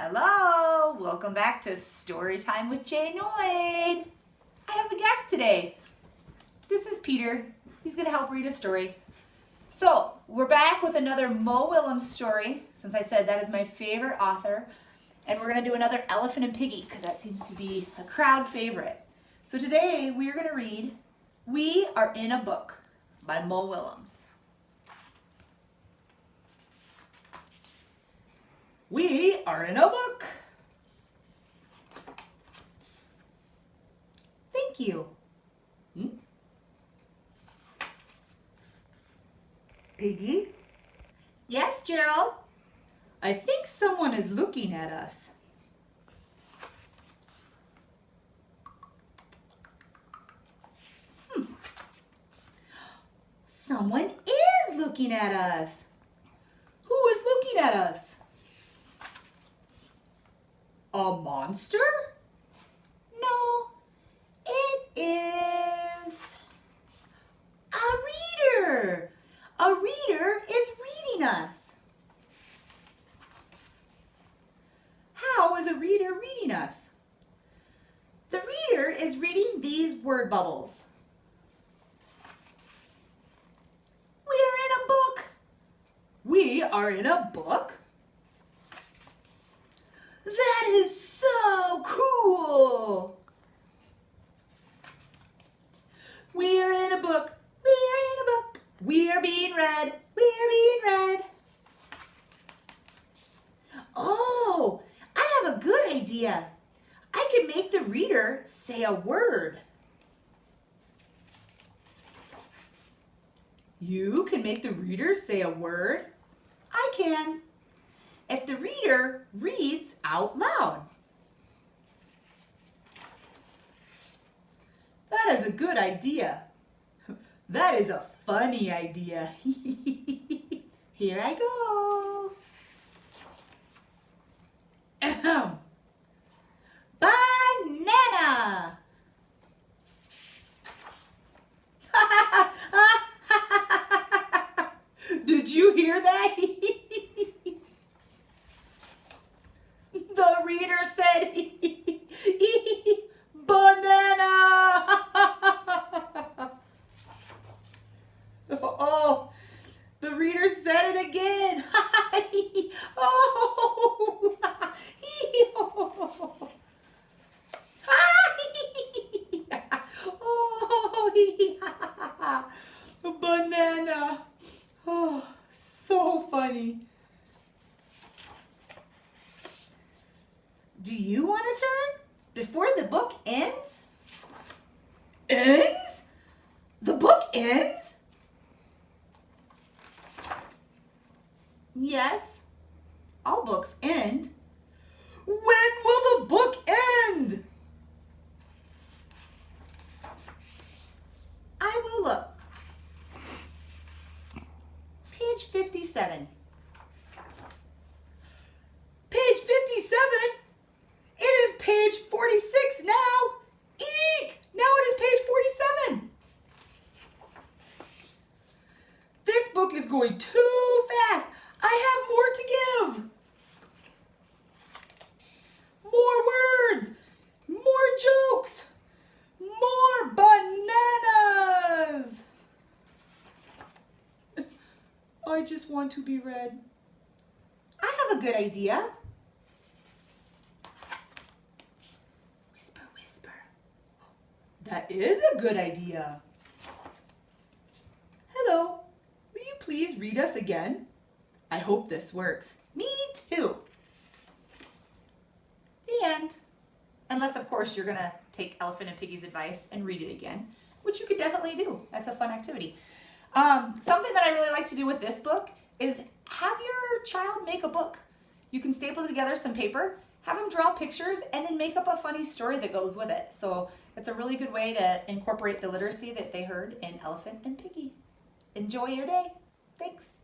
Hello, welcome back to Storytime with Jay Noyd. I have a guest today. This is Peter. He's going to help read a story. So, we're back with another Mo Willems story, since I said that is my favorite author. And we're going to do another Elephant and Piggie, because that seems to be a crowd favorite. So today, we are going to read We Are in a Book by Mo Willems. We are in a book. Thank you. Piggie? Yes, Gerald? I think someone is looking at us. Someone is looking at us. Who is looking at us? A monster? No, it is a reader. A reader is reading us. How is a reader reading us? The reader is reading these word bubbles. We are in a book. We are in a book? That is so cool! We are in a book. We are in a book. We are being read. We are being read. Oh, I have a good idea. I can make the reader say a word. You can make the reader say a word. I can. If the reader reads out loud. That is a good idea. That is a funny idea. Here I go. Ahem. Banana. Did you hear that? The reader said, banana. Oh, the reader said it again. Oh, oh, banana. Oh, so funny. Do you want to turn before the book ends? Ends? The book ends? Yes, all books end. When will the book end? I will look. Page 57. Page 57? It is page 46 now. Eek! Now it is page 47. This book is going too fast. I have more to give. More words. More jokes. More bananas. I just want to be read. I have a good idea. Whisper, whisper. That is a good idea. Hello, will you please read us again? I hope this works. Me too. The end. Unless, of course, you're going to take Elephant and Piggie's advice and read it again, which you could definitely do. That's a fun activity. Something that I really like to do with this book is have your child make a book. You can staple together some paper, have them draw pictures, and then make up a funny story that goes with it. So it's a really good way to incorporate the literacy that they heard in Elephant and Piggie. Enjoy your day. Thanks.